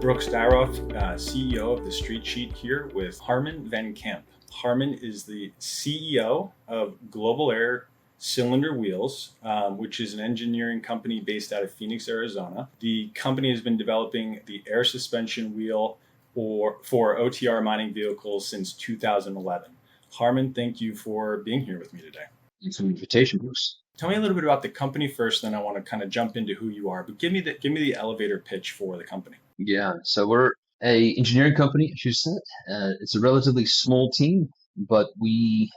Brooks Dyroff, CEO of the Street Sheet here with Harmen van Kamp. Harmen is the CEO of Global Air Cylinder Wheels, which is an engineering company based out of Phoenix, Arizona. The company has been developing the air suspension wheel for OTR mining vehicles since 2011. Harmen, thank you for being here with me today. Thanks for the invitation, Bruce. Tell me a little bit about the company first, then I want to kind of jump into who you are. But give me the elevator pitch for the company. Yeah, so we're a engineering company, as you said. It's a relatively small team, but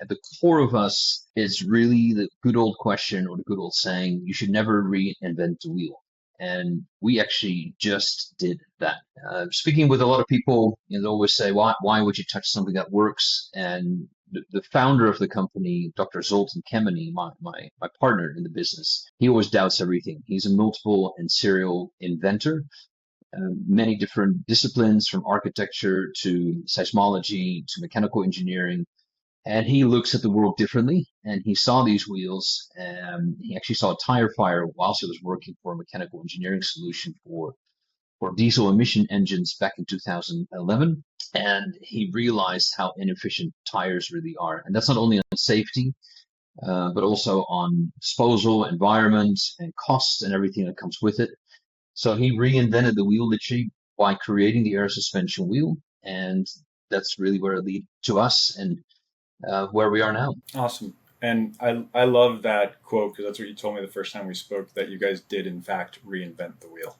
at the core of us is really the good old question or the good old saying, you should never reinvent the wheel. And we actually just did that. Speaking with a lot of people, they always say, why would you touch something that works? And the founder of the company, Dr. Zoltan Kemeny, my partner in the business, he always doubts everything. He's a multiple and serial inventor. Many different disciplines, from architecture to seismology to mechanical engineering. And he looks at the world differently. And he saw these wheels, and he actually saw a tire fire whilst he was working for a mechanical engineering solution for diesel emission engines back in 2011. And he realized how inefficient tires really are. And that's not only on safety, but also on disposal, environment, and cost and everything that comes with it. So he reinvented the wheel literally by creating the air suspension wheel, and that's really where it led to us and where we are now. Awesome. And I love that quote, because that's what you told me the first time we spoke, that you guys did in fact reinvent the wheel.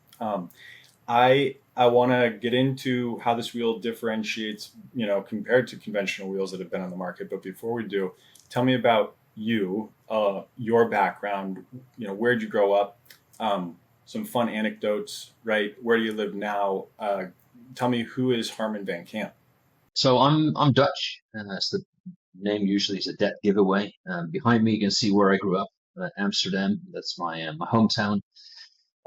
I want to get into how this wheel differentiates, compared to conventional wheels that have been on the market. But before we do, tell me about you, your background. Where'd you grow up? Some fun anecdotes, right? Where do you live now? Tell me, who is Harmen van Kamp? So I'm Dutch, and that's the name usually is a dead giveaway. Behind me, you can see where I grew up, Amsterdam. That's my hometown.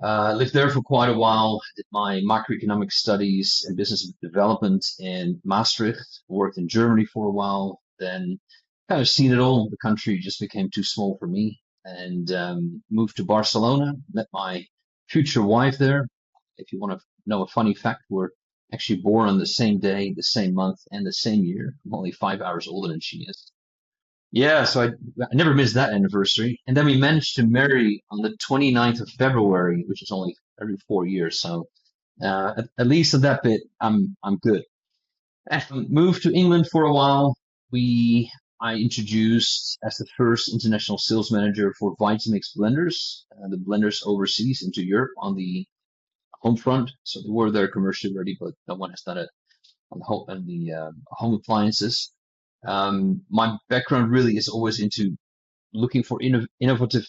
I lived there for quite a while. Did my macroeconomic studies and business development in Maastricht. Worked in Germany for a while. Then kind of seen it all. The country just became too small for me, and moved to Barcelona. Met my future wife there. If you want to know a funny fact, we're actually born on the same day, the same month, and the same year. I'm only 5 hours older than she is. Yeah, so I never missed that anniversary. And then we managed to marry on the 29th of February, which is only every 4 years. So at least at that bit, I'm good. Moved to England for a while. I introduced as the first international sales manager for Vitamix blenders, the blenders overseas into Europe on the home front. So they were there commercially ready, but no one has done it on the home appliances. My background really is always into looking for innovative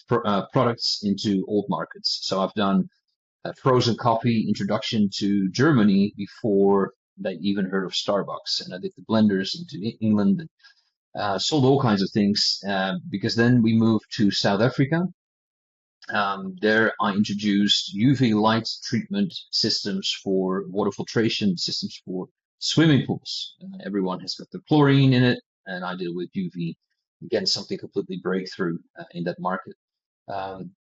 products into old markets. So I've done a frozen coffee introduction to Germany before they even heard of Starbucks, and I did the blenders into England. Sold all kinds of things, because then we moved to South Africa. There I introduced UV light treatment systems for water filtration systems for swimming pools. Everyone has got the chlorine in it, and I did it with UV. Again, something completely breakthrough in that market.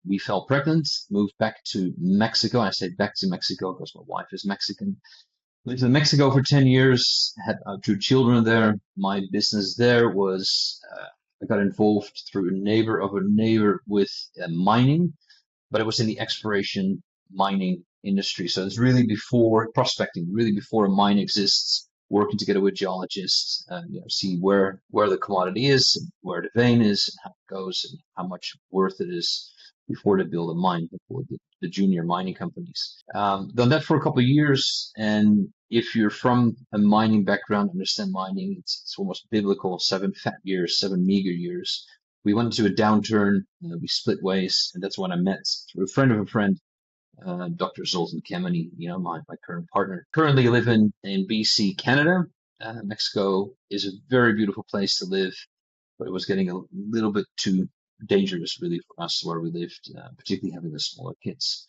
We fell pregnant, moved back to Mexico. I say back to Mexico because my wife is Mexican. Lived in Mexico for 10 years, had 2 children there. My business there was, I got involved through a neighbor of a neighbor with mining, but it was in the exploration mining industry. So it's really before prospecting, really before a mine exists, working together with geologists, see where the commodity is, and where the vein is, and how it goes, and how much worth it is before they build a mine, before the junior mining companies. Done that for a couple of years, and if you're from a mining background, understand mining, it's almost biblical, 7 fat years, 7 meager years. We went into a downturn, we split ways, and that's when I met through a friend of a friend, Dr. Zoltan Kemeny, my current partner. Currently live in BC, Canada. Mexico is a very beautiful place to live, but it was getting a little bit too dangerous really for us where we lived, particularly having the smaller kids.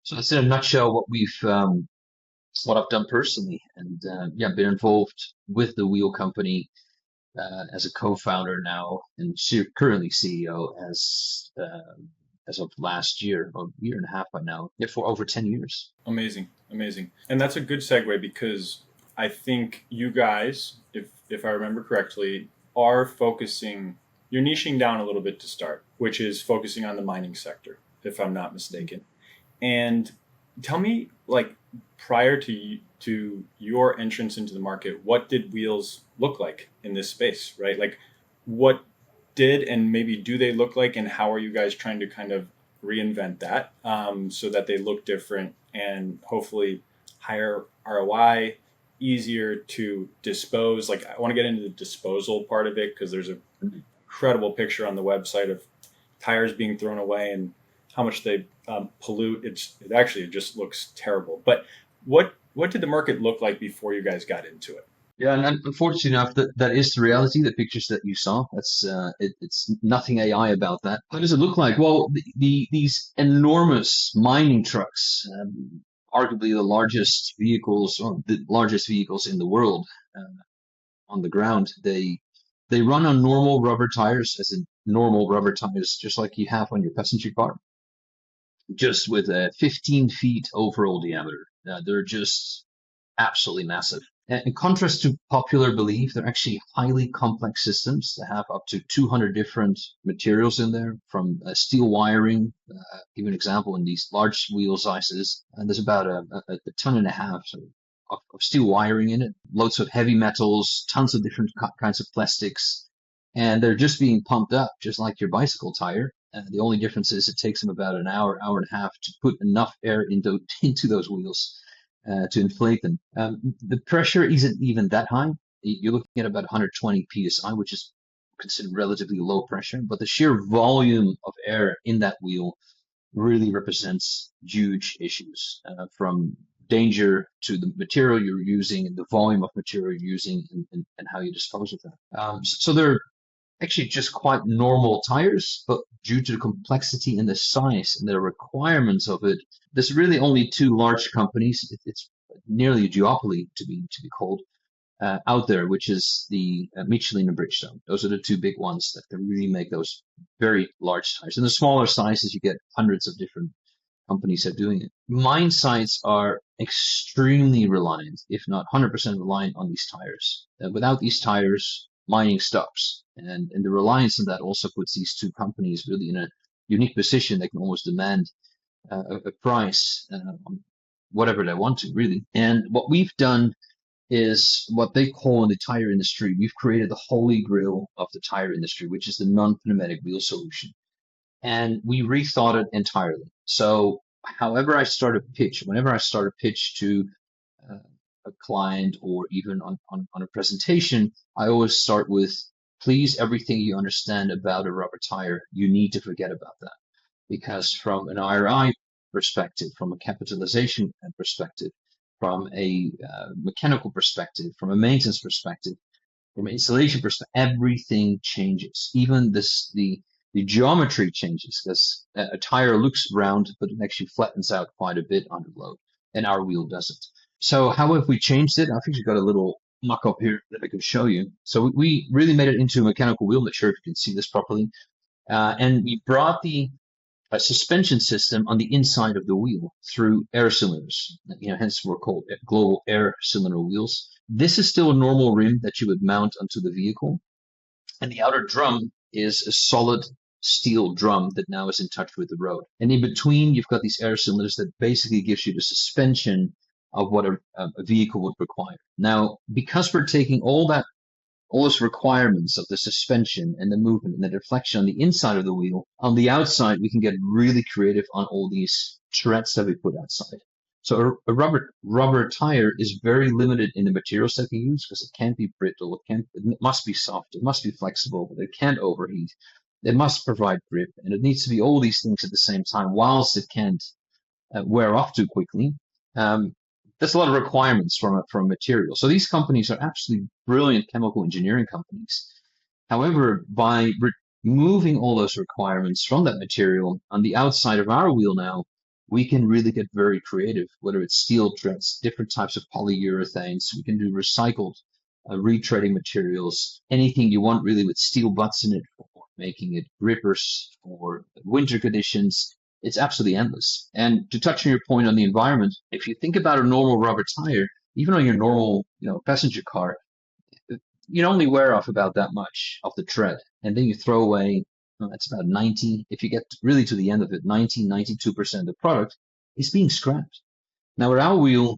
So that's in a nutshell what I've done personally, and been involved with the wheel company as a co-founder now, and currently CEO as of last year, or a year and a half by now, for over 10 years. Amazing. Amazing. And that's a good segue because I think you guys, if I remember correctly, are focusing you're niching down a little bit to start, which is focusing on the mining sector, if I'm not mistaken. And tell me, like, prior to your entrance into the market, what did wheels look like in this space, right? Like, what did and maybe do they look like, and how are you guys trying to kind of reinvent that so that they look different and hopefully higher ROI, easier to dispose? Like, I want to get into the disposal part of it because there's a incredible picture on the website of tires being thrown away and how much they pollute. It actually just looks terrible. But what did the market look like before you guys got into it? Yeah, and unfortunately enough, that is the reality. The pictures that you saw, it's nothing AI about that. How does it look like? Well, these enormous mining trucks, arguably the largest vehicles in the world on the ground. They run on normal rubber tires, as in normal rubber tires, just like you have on your passenger car, just with a 15 feet overall diameter. They're just absolutely massive. In contrast to popular belief, they're actually highly complex systems that have up to 200 different materials in there, from steel wiring. Give you an example, in these large wheel sizes, and there's about a ton and a half of steel wiring in it, loads of heavy metals, tons of different kinds of plastics, and they're just being pumped up, just like your bicycle tire. The only difference is it takes them about an hour, hour and a half to put enough air into those wheels to inflate them. The pressure isn't even that high. You're looking at about 120 psi, which is considered relatively low pressure, but the sheer volume of air in that wheel really represents huge issues, from danger to the material you're using and the volume of material you're using, and how you dispose of that. So they're actually just quite normal tires, but due to the complexity and the size and the requirements of it, there's really only two large companies. It's nearly a duopoly to be called out there, which is the Michelin and Bridgestone. Those are the two big ones that can really make those very large tires. And the smaller sizes, you get hundreds of different companies are doing it. Mine sites are extremely reliant, if not 100% reliant on these tires. Without these tires, mining stops. And the reliance on that also puts these two companies really in a unique position. They can almost demand a price on whatever they want to, really. And what we've done is what they call in the tire industry, we've created the holy grail of the tire industry, which is the non-pneumatic wheel solution. And we rethought it entirely. So whenever I start a pitch to uh, a client, or even on a presentation, I always start with, please, everything you understand about a rubber tire, you need to forget about that. Because from an ROI perspective, from a capitalization perspective, from a mechanical perspective, from a maintenance perspective, from an installation perspective, everything changes. Even the geometry changes, because a tire looks round, but it actually flattens out quite a bit under load, and our wheel doesn't. So how have we changed it? I've actually got a little mock-up here that I can show you. So we really made it into a mechanical wheel. Not sure if you can see this properly. And we brought the suspension system on the inside of the wheel through air cylinders. Hence we're called global air cylinder wheels. This is still a normal rim that you would mount onto the vehicle, and the outer drum is a solid steel drum that now is in touch with the road. And in between, you've got these air cylinders that basically gives you the suspension of what a vehicle would require. Now, because we're taking all those requirements of the suspension and the movement and the deflection on the inside of the wheel, on the outside, we can get really creative on all these treads that we put outside. So a rubber tire is very limited in the materials that we use, because it can't be brittle, it must be soft, it must be flexible, but it can't overheat. It must provide grip, and it needs to be all these things at the same time, whilst it can't wear off too quickly. There's a lot of requirements from a material. So these companies are absolutely brilliant chemical engineering companies. However, by removing all those requirements from that material on the outside of our wheel now, we can really get very creative, whether it's steel treads, different types of polyurethanes. We can do recycled retreading materials, anything you want really with steel butts in it, for making it grippers for winter conditions, it's absolutely endless. And to touch on your point on the environment, if you think about a normal rubber tire, even on your normal, passenger car, you only wear off about that much of the tread, and then you throw away. That's about 90. If you get really to the end of it, 92% of the product is being scrapped. Now, with our wheel,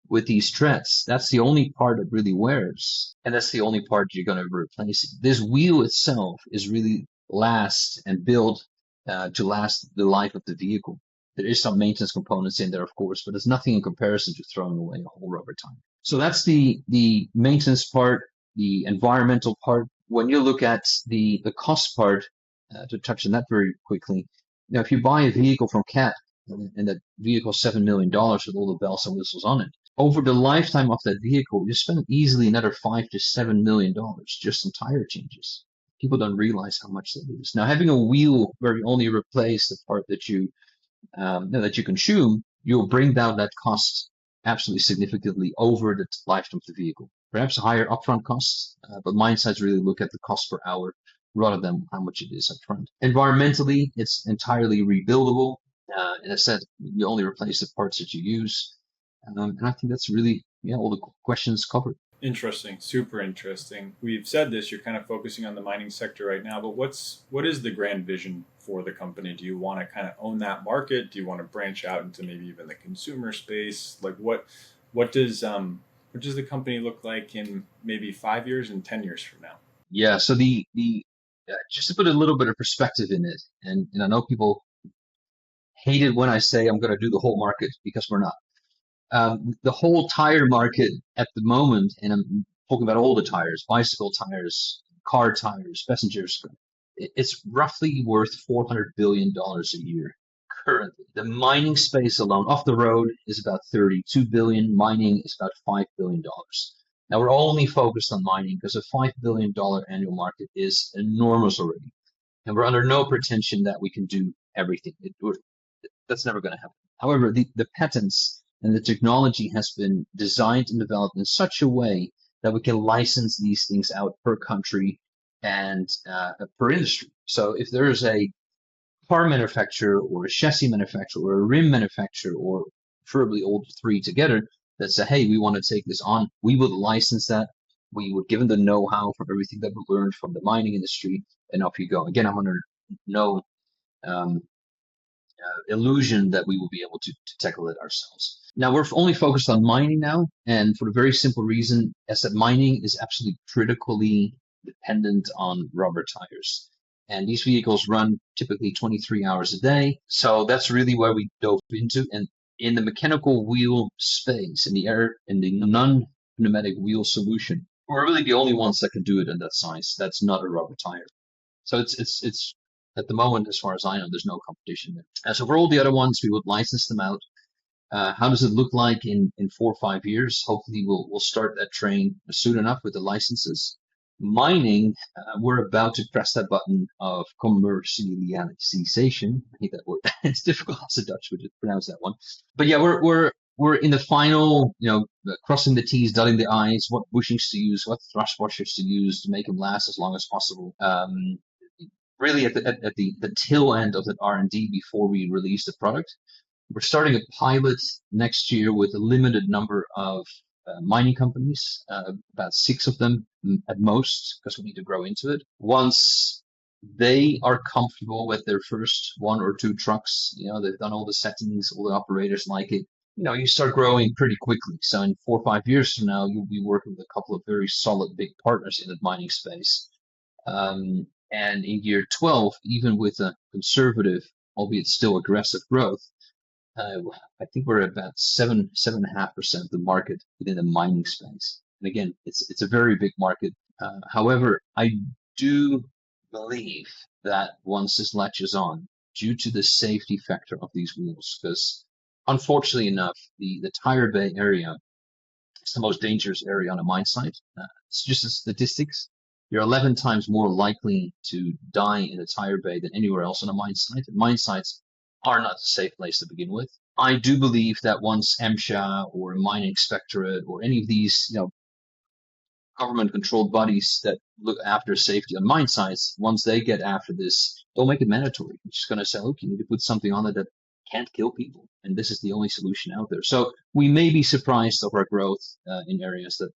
with these treads, that's the only part that really wears, and that's the only part you're going to replace it. This wheel itself is really last and built to last the life of the vehicle. There is some maintenance components in there, of course, but it's nothing in comparison to throwing away a whole rubber tire. So that's the maintenance part, the environmental part. When you look at the cost part, to touch on that very quickly, if you buy a vehicle from Cat, and that vehicle $7 million with all the bells and whistles on it, over the lifetime of that vehicle, you spend easily another $5 to $7 million just on tire changes. People don't realize how much that is. Now, having a wheel where you only replace the part that you consume, you'll bring down that cost absolutely significantly over the lifetime of the vehicle. Perhaps a higher upfront cost, but mine sides really look at the cost per hour rather than how much it is upfront. Environmentally, it's entirely rebuildable. And I said, you only replace the parts that you use. And I think that's really, all the questions covered. Interesting, super interesting. We've said this, you're kind of focusing on the mining sector right now, but what is the grand vision for the company? Do you want to kind of own that market? Do you want to branch out into maybe even the consumer space? Like what does the company look like in maybe 5 years and 10 years from now? Yeah, so the just to put a little bit of perspective in it, and I know people hate it when I say I'm going to do the whole market, because we're not. The whole tire market at the moment, and I'm talking about all the tires, bicycle tires, car tires, passengers, it's roughly worth $400 billion a year currently. The mining space alone, off the road, is about 32 billion. Mining is about $5 billion. Now, we're only focused on mining because a $5 billion annual market is enormous already. And we're under no pretension that we can do everything. That's never going to happen. However, the patents and the technology has been designed and developed in such a way that we can license these things out per country and per industry. So if there is a car manufacturer or a chassis manufacturer or a rim manufacturer, or preferably all three together, that say, hey, we want to take this on, we would license that. We would give them the know-how from everything that we learned from the mining industry, and off you go. Again, I'm under no illusion that we will be able to tackle it ourselves. Now, we're only focused on mining now, and for the very simple reason as that mining is absolutely critically dependent on rubber tires. And these vehicles run typically 23 hours a day. So that's really where we dove into. And in the mechanical wheel space, in the non-pneumatic wheel solution, we're really the only ones that can do it in that size. That's not a rubber tire. So it's at the moment, as far as I know, there's no competition there. So for all the other ones, we would license them out. How does it look like in 4 or 5 years? Hopefully, we'll start that train soon enough with the licenses. Mining, we're about to press that button of commercialization. I hate that word. It's difficult as a Dutch would pronounce that one. But yeah, we're in the final, crossing the T's, dotting the I's, what bushings to use, what thrust washers to use to make them last as long as possible. Really at the tail end of that R&D before we release the product. We're starting a pilot next year with a limited number of mining companies, about 6 of them at most, because we need to grow into it. Once they are comfortable with their first 1 or 2 trucks, they've done all the settings, all the operators like it, you start growing pretty quickly. So in 4 or 5 years from now, you'll be working with a couple of very solid big partners in the mining space. And in year 12, even with a conservative, albeit still aggressive growth, I think we're at about 7.5% of the market within the mining space. And again, it's a very big market. However, I do believe that once this latches on, due to the safety factor of these wheels, because unfortunately enough, the tire bay area is the most dangerous area on a mine site. It's just the statistics. You're 11 times more likely to die in a tire bay than anywhere else on a mine site. And mine sites are not a safe place to begin with. I do believe that once MSHA or a mining inspectorate or any of these, government-controlled bodies that look after safety on mine sites, once they get after this, they'll make it mandatory. It's just going to say, look, you need to put something on it that can't kill people, and this is the only solution out there. So we may be surprised of our growth in areas that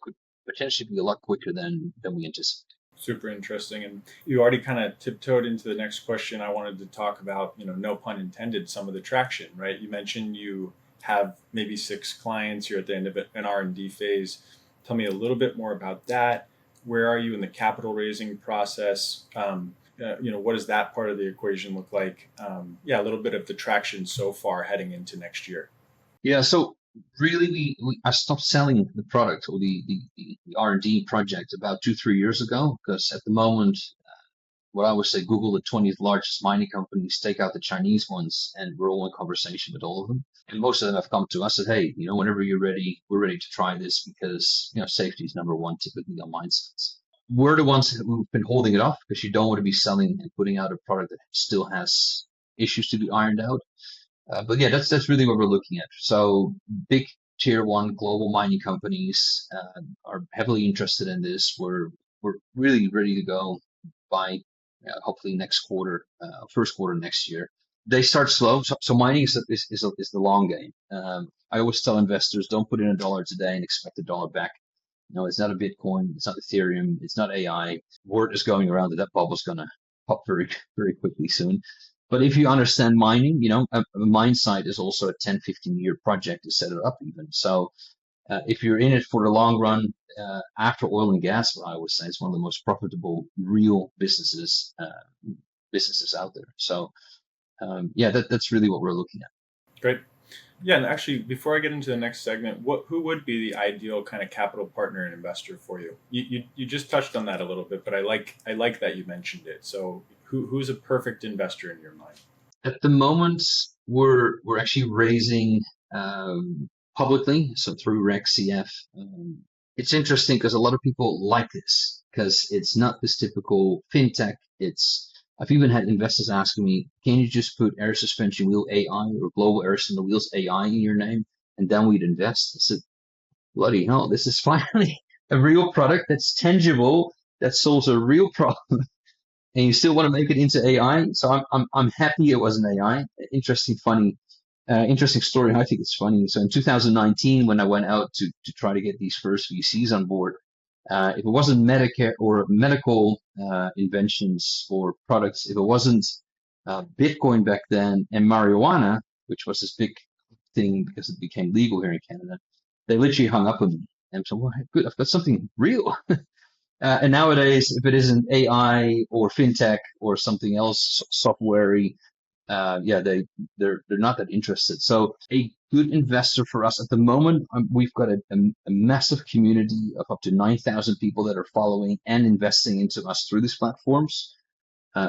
could potentially be a lot quicker than we anticipate. Super interesting. And you already kind of tiptoed into the next question I wanted to talk about, no pun intended, some of the traction, right? You mentioned you have maybe 6 clients. You're at the end of an R&D phase. Tell me a little bit more about that. Where are you in the capital raising process? What does that part of the equation look like? A little bit of the traction so far heading into next year. Yeah, so really, I stopped selling the product or the R&D project about 2-3 years ago, because at the moment, what I always say, Google the 20th largest mining companies, take out the Chinese ones, and we're all in conversation with all of them. And most of them have come to us and said, hey, whenever you're ready, we're ready to try this, because safety is number one typically on mine sites. We're the ones who've been holding it off, because you don't want to be selling and putting out a product that still has issues to be ironed out. But yeah, that's really what we're looking at. So big tier one global mining companies are heavily interested in this. We're really ready to go by hopefully next quarter, first quarter next year. They start slow, so mining is the long game. I always tell investors, don't put in $1 today and expect $1 back. No, it's not a Bitcoin, it's not Ethereum, it's not AI. Word is going around that bubble's gonna pop very, very quickly soon. But if you understand mining, a mine site is also a 10, 15-year project to set it up even. So if you're in it for the long run, after oil and gas, what I would say, it's one of the most profitable real businesses out there. So that's really what we're looking at. Great. Yeah, and actually, before I get into the next segment, who would be the ideal kind of capital partner and investor for you? You just touched on that a little bit, but I like that you mentioned it. So who's a perfect investor in your mind? At the moment, we're actually raising publicly, so through RecCF. It's interesting because a lot of people like this, because it's not this typical fintech. I've even had investors asking me, can you just put air suspension wheel AI or global air cylinder wheels AI in your name, and then we'd invest? I said, bloody hell, this is finally a real product that's tangible, that solves a real problem, and you still want to make it into AI. So I'm happy it was an AI. Interesting story. I think it's funny. So in 2019, when I went out to try to get these first VCs on board, if it wasn't Medicare or medical inventions or products, if it wasn't Bitcoin back then and marijuana, which was this big thing because it became legal here in Canada, they literally hung up on me. And so, well, good, I've got something real. And nowadays, if it isn't AI or fintech or something else, software-y, they're not that interested. So a good investor for us at the moment, we've got a massive community of up to 9,000 people that are following and investing into us through these platforms.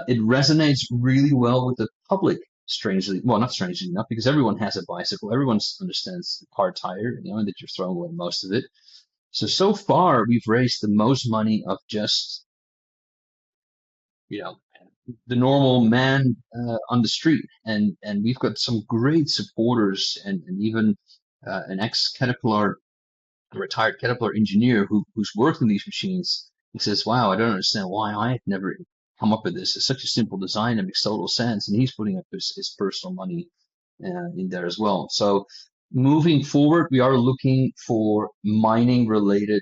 It resonates really well with the public, not strangely enough, because everyone has a bicycle. Everyone understands the car tire, and that you're throwing away most of it. So far, we've raised the most money of just, the normal man on the street, and we've got some great supporters, and even an ex-Caterpillar, a retired Caterpillar engineer who's worked in these machines. He says, "Wow, I don't understand why I've never come up with this. It's such a simple design; it makes total sense." And he's putting up his personal money in there as well. So moving forward, we are looking for mining-related,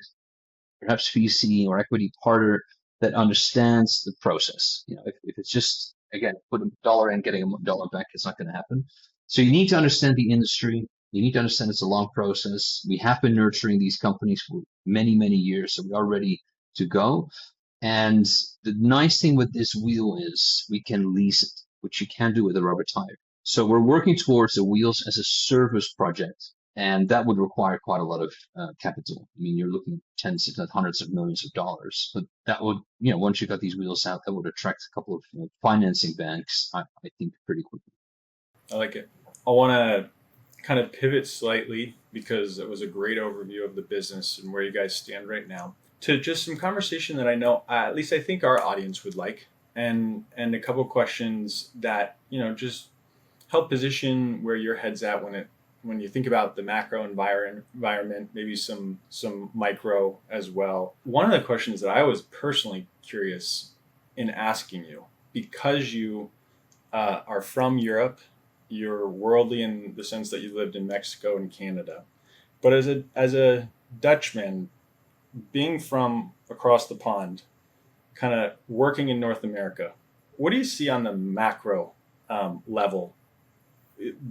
perhaps VC or equity partner that understands the process. If it's just, again, put $1 in, getting $1 back, it's not going to happen. So you need to understand the industry. You need to understand it's a long process. We have been nurturing these companies for many, many years, so we are ready to go. And the nice thing with this wheel is we can lease it, which you can't do with a rubber tire. So we're working towards the wheels as a service project, and that would require quite a lot of capital. I mean, you're looking at tens, if not hundreds of millions of dollars. But that would, once you got these wheels out, that would attract a couple of financing banks, I think, pretty quickly. I like it. I want to kind of pivot slightly, because it was a great overview of the business and where you guys stand right now, to just some conversation that I know, at least I think our audience would like, and a couple questions that, just help position where your head's at when it when you think about the macro environment, maybe some micro as well. One of the questions that I was personally curious in asking you, because you are from Europe, you're worldly in the sense that you lived in Mexico and Canada, but as a Dutchman, being from across the pond, kind of working in North America, what do you see on the macro level,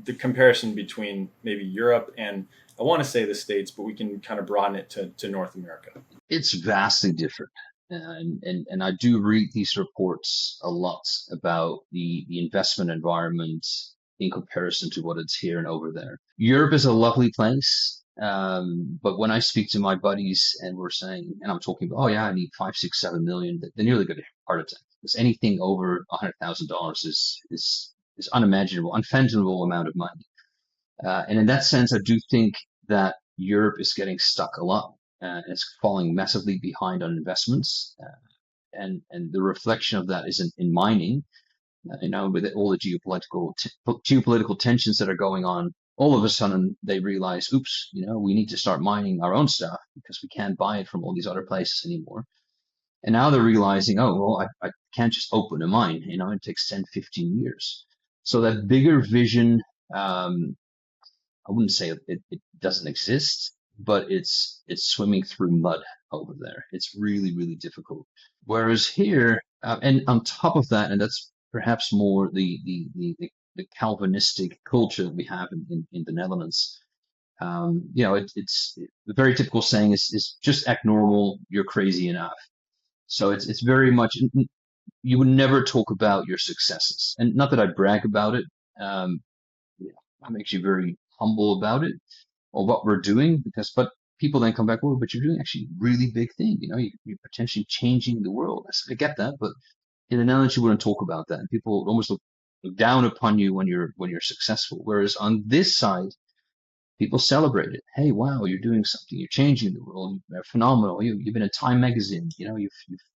the comparison between maybe Europe and, I want to say, the States, but we can kind of broaden it to North America? It's vastly different. And I do read these reports a lot about the investment environment in comparison to what it's here and over there. Europe is a lovely place. But when I speak to my buddies and we're saying, and I'm talking about, oh yeah, I need 5, 6, 7 million, they nearly get a heart attack. Because anything over $100,000 is unimaginable, unfathomable amount of money. And in that sense, I do think that Europe is getting stuck a lot. It's falling massively behind on investments. And the reflection of that is in mining. With all the geopolitical tensions that are going on, all of a sudden they realize, oops, we need to start mining our own stuff because we can't buy it from all these other places anymore. And now they're realizing, oh, well, I can't just open a mine. It takes 10, 15 years. So that bigger vision, I wouldn't say it doesn't exist, but it's swimming through mud over there. It's really, really difficult. Whereas here, and on top of that, and that's perhaps more the Calvinistic culture that we have in the Netherlands. It's the very typical saying is just act normal. You're crazy enough. So it's very much, you would never talk about your successes, and not that I brag about it. Um, I'm actually very humble about it or what we're doing but people then come back, well, but you're doing actually a really big thing. You're potentially changing the world. I get that, but in the Netherlands, you wouldn't talk about that. And people almost look down upon you when you're successful. Whereas on this side, people celebrate it. Hey, wow, you're doing something. You're changing the world. You're phenomenal. You've been in Time magazine. You've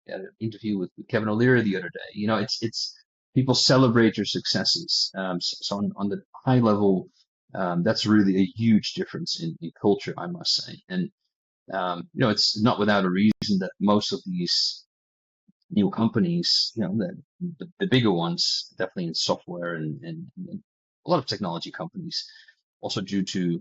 had an interview with Kevin O'Leary the other day. It's people celebrate your successes. So on the high level, that's really a huge difference in culture, I must say. And it's not without a reason that most of these new companies, the bigger ones, definitely in software and a lot of technology companies, also due to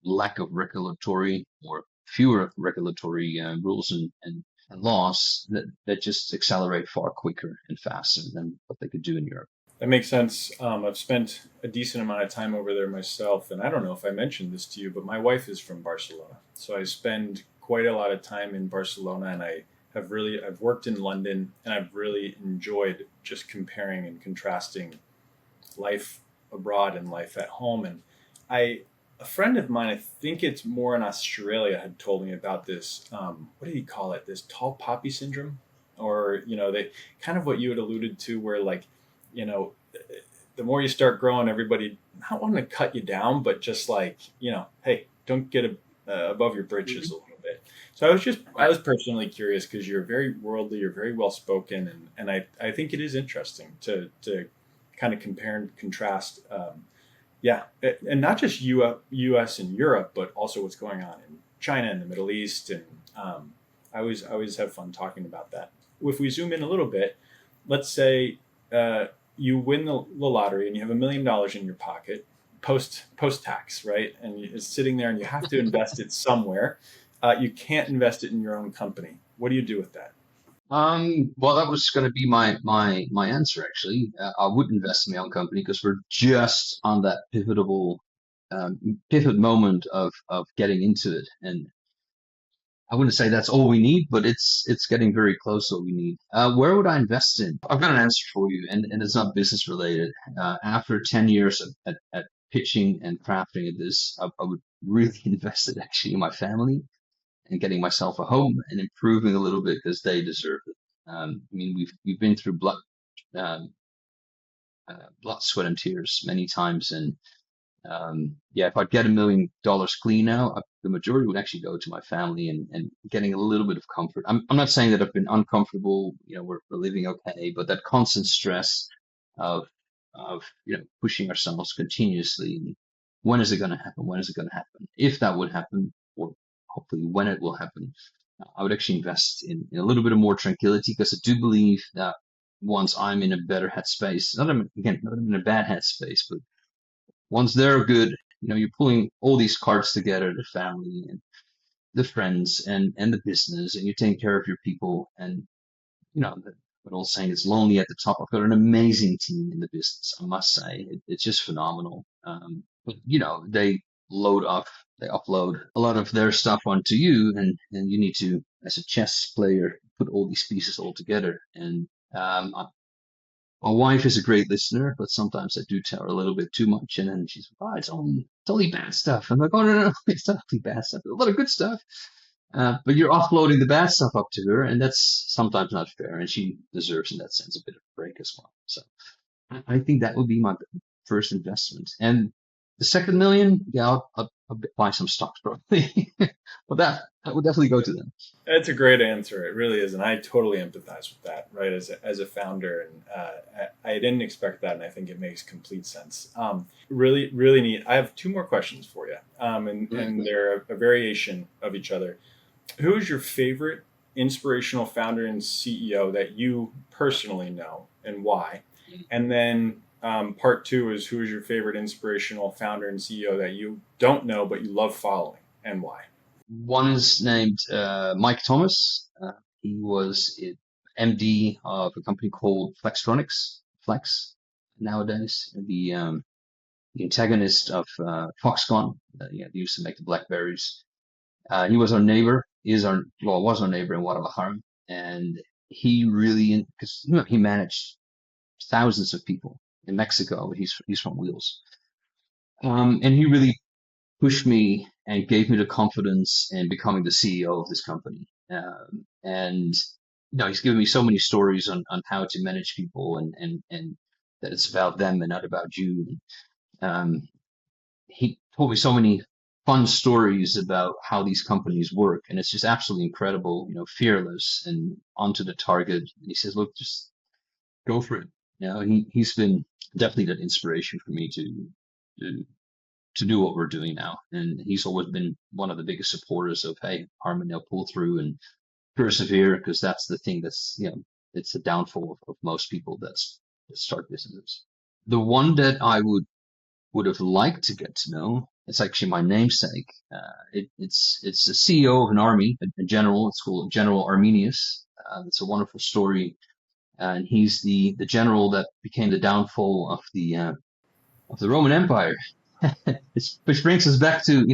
lack of regulatory or fewer regulatory rules and laws that just accelerate far quicker and faster than what they could do in Europe. That makes sense. I've spent a decent amount of time over there myself, and I don't know if I mentioned this to you, but my wife is from Barcelona, so I spend quite a lot of time in Barcelona, and I've worked in London, and I've really enjoyed just comparing and contrasting life abroad and life at home. And I a friend of mine, I think it's more in Australia, had told me about this. What do you call it? This tall poppy syndrome, or they kind of what you had alluded to, where like, you know, the more you start growing, everybody not wanting to cut you down, but just like, hey, don't get above your britches a little bit. So I was personally curious because you're very worldly, you're very well spoken, and I think it is interesting to kind of compare and contrast. Yeah, and not just U.S. and Europe, but also what's going on in China and the Middle East, and I always have fun talking about that. If we zoom in a little bit, let's say you win the lottery and you have $1 million in your pocket post tax, right? And it's sitting there, and you have to invest it somewhere. You can't invest it in your own company. What do you do with that? Well, that was going to be my answer actually. I would invest in my own company because we're just on that pivot moment of getting into it, and I wouldn't say that's all we need, but it's getting very close to what we need. Where would I invest in? I've got an answer for you, and it's not business related. After 10 years at pitching and crafting at this, I would really invest it actually in my family and getting myself a home and improving a little bit because they deserve it. I mean, we've been through um, blood, sweat, and tears many times, and yeah, if I'd get $1 million clean now, the majority would actually go to my family and getting a little bit of comfort. I'm not saying that I've been uncomfortable. We're living okay, but that constant stress of pushing ourselves continuously when is it going to happen? When is it going to happen? If that would happen, or hopefully when it will happen, I would actually invest in a little bit of more tranquility, because I do believe that once I'm in a better headspace, not that I'm in a bad headspace, but once they're good, you're pulling all these cards together, the family and the friends and the business, and you're taking care of your people. And, what old saying, it's lonely at the top. I've got an amazing team in the business, I must say. It's just phenomenal. But, they they upload a lot of their stuff onto you, and you need to, as a chess player, put all these pieces all together. And my wife is a great listener, but sometimes I do tell her a little bit too much, and then she's like, "Oh, it's only bad stuff." I'm like, "Oh, no, it's not only bad stuff. There's a lot of good stuff." But you're offloading the bad stuff up to her, and that's sometimes not fair. And she deserves, in that sense, a bit of a break as well. So I think that would be my first investment. And the second million, yeah, I'll buy some stocks probably. But that would definitely go to them. That's a great answer. It really is, and I totally empathize with that. Right, as a founder, and I didn't expect that, and I think it makes complete sense. Really, really neat. I have two more questions for you, and they're a variation of each other. Who is your favorite inspirational founder and CEO that you personally know, and why? And then part two is, who is your favorite inspirational founder and CEO that you don't know but you love following, and why? One is named Mike Thomas. He was MD of a company called Flextronics, Flex nowadays, the antagonist of Foxconn. They used to make the Blackberries. He was our neighbor. Was our neighbor in Guadalajara, and he really, because he managed thousands of people in Mexico. He's from Wheels, and he really pushed me and gave me the confidence in becoming the CEO of this company. And he's given me so many stories on how to manage people, and that it's about them and not about you. Um, he told me so many fun stories about how these companies work, and it's just absolutely incredible. Fearless and onto the target. And he says, "Look, just go for it." He's been definitely that inspiration for me to to do what we're doing now. And he's always been one of the biggest supporters of, hey, Harmen, now pull through and persevere, because that's the thing it's the downfall of most people that start businesses. The one that I would have liked to get to know, it's actually my namesake. It's the CEO of an army, a general. It's called General Arminius. It's a wonderful story, and he's the general that became the downfall of the Roman Empire. Which brings us back to,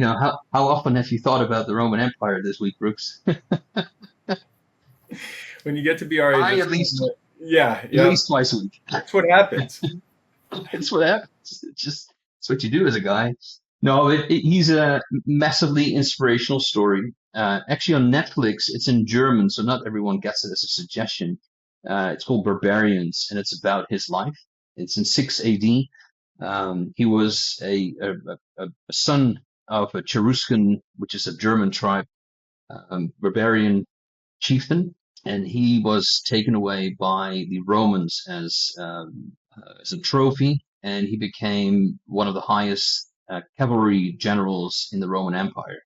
how often have you thought about the Roman Empire this week, Brooks? When you get to be our age, I at least yeah, at yeah, least twice a week. that's what happens. It's what happens. It's what you do as a guy. No, he's a massively inspirational story. Actually, on Netflix, it's in German, so not everyone gets it as a suggestion. It's called Barbarians, and it's about his life. It's in 6 AD. He was a son of a Cheruscan, which is a German tribe, barbarian chieftain, and he was taken away by the Romans as a trophy, and he became one of the highest cavalry generals in the Roman Empire.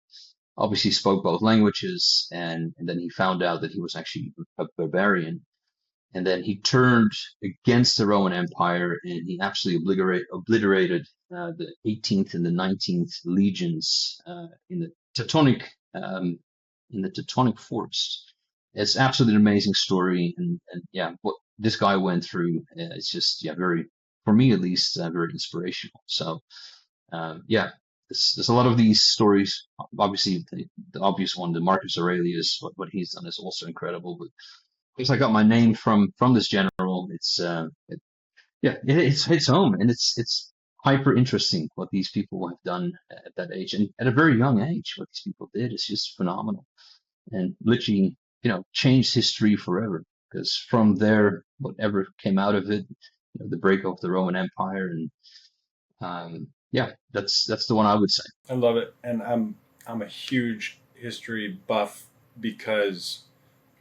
Obviously, spoke both languages, and then he found out that he was actually a barbarian. And then he turned against the Roman Empire, and he absolutely obliterated the 18th and the 19th legions in the Teutonic Forest. It's absolutely an amazing story, and yeah, what this guy went through is just very, for me at least, very inspirational. So yeah, there's a lot of these stories. Obviously, the obvious one, the Marcus Aurelius, what he's done is also incredible, but because I got my name from this general, it hits home, and it's hyper interesting what these people have done at that age, and at a very young age. What these people did is just phenomenal, and literally, changed history forever. Because from there, whatever came out of it, the break of the Roman Empire, and yeah, that's the one I would say. I love it, and I'm a huge history buff, because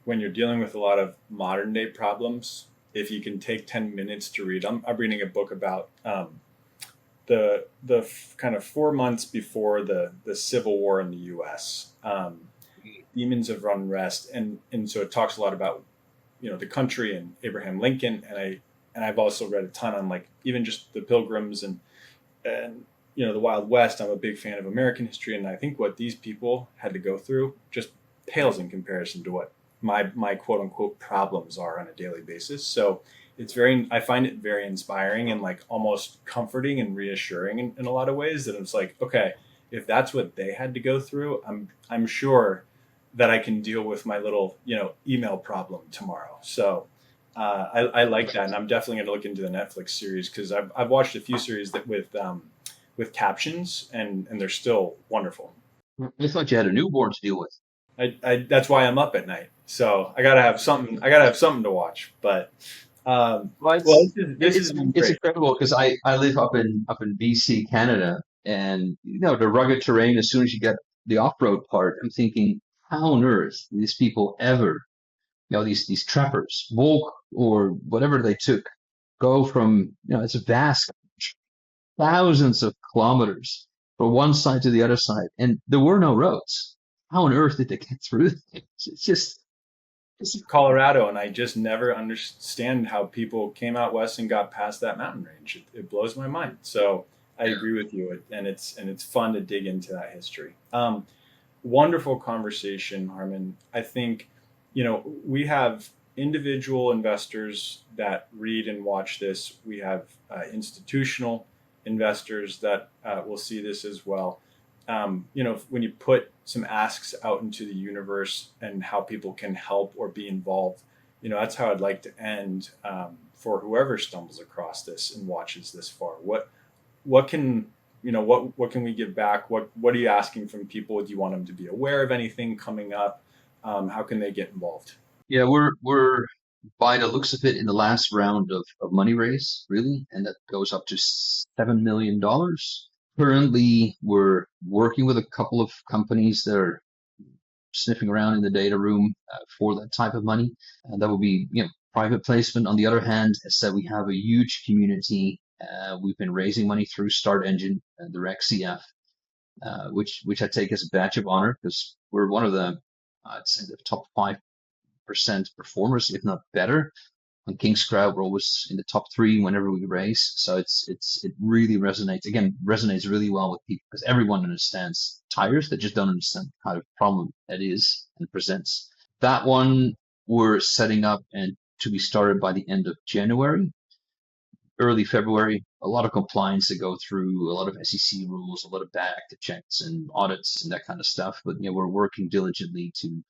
when you're dealing with a lot of modern day problems, if you can take 10 minutes to read, I'm reading a book about kind of 4 months before the Civil War in the U.S. Demons of unrest, and so it talks a lot about the country and Abraham Lincoln, and I've also read a ton on like even just the Pilgrims and the Wild West. I'm a big fan of American history, and I think what these people had to go through just pales in comparison to what my quote unquote problems are on a daily basis. So I find it very inspiring and like almost comforting and reassuring in a lot of ways, that it's like, okay, if that's what they had to go through, I'm sure that I can deal with my little email problem tomorrow. So I like that, and I'm definitely going to look into the Netflix series, because I've watched a few series that with captions, and they're still wonderful. I thought you had a newborn to deal with. That's why I'm up at night. So I gotta have something. I gotta have something to watch. But Well, well, it's this has been it's great. incredible because I live up in BC, Canada, and the rugged terrain. As soon as you get the off-road part, I'm thinking, how on earth did these people ever, these trappers, walk or whatever they took, go from it's a vast thousands of kilometers from one side to the other side, and there were no roads. How on earth did they get through? It's just it's Colorado, and I just never understand how people came out west and got past that mountain range. It blows my mind. So I agree with you, and it's fun to dig into that history. Wonderful conversation, Harmen. I think we have individual investors that read and watch this. We have institutional investors that will see this as well. When you put some asks out into the universe and how people can help or be involved, that's how I'd like to end, for whoever stumbles across this and watches this far. What can what can we give back? What are you asking from people? Do you want them to be aware of anything coming up? How can they get involved? Yeah, we're by the looks of it in the last round of money raise, really, and that goes up to $7 million. Currently, we're working with a couple of companies that are sniffing around in the data room for that type of money, and that will be private placement. On the other hand, as said, we have a huge community. We've been raising money through Start Engine and the RecCF, which I take as a badge of honor because we're one of the I'd say the top 5% performers, if not better. On King's Crowd, we're always in the top three whenever we race. So it really resonates. Again, resonates really well with people because everyone understands tires. They just don't understand the kind of problem that is and presents. That one we're setting up and to be started by the end of January, early February. A lot of compliance to go through, a lot of SEC rules, a lot of back active checks and audits and that kind of stuff. But we're working diligently to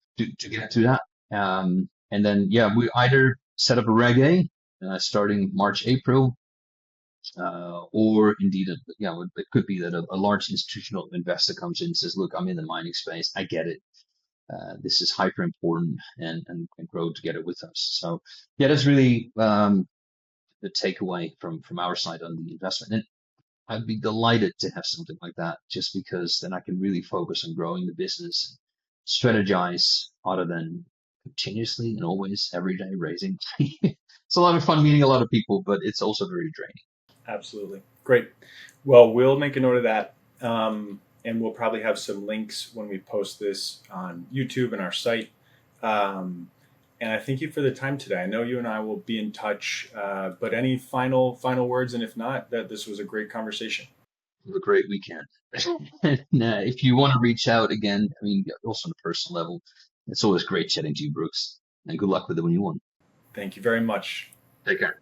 get to that. And then we either set up a Reg A starting March, April, or indeed, it could be that a large institutional investor comes in and says, "Look, I'm in the mining space. I get it. This is hyper important, and grow together with us." So that's really the takeaway from our side on the investment. And I'd be delighted to have something like that, just because then I can really focus on growing the business, strategize other than continuously and always every day raising. It's a lot of fun meeting a lot of people, but it's also very draining. Absolutely. Great. Well, we'll make a note of that. And we'll probably have some links when we post this on YouTube and our site. And I thank you for the time today. I know you and I will be in touch. But any final words? And if not, that this was a great conversation. Have a great weekend. And if you want to reach out again, I mean, also on a personal level, it's always great chatting to you, Brooks. And good luck with it when you want. Thank you very much. Take care.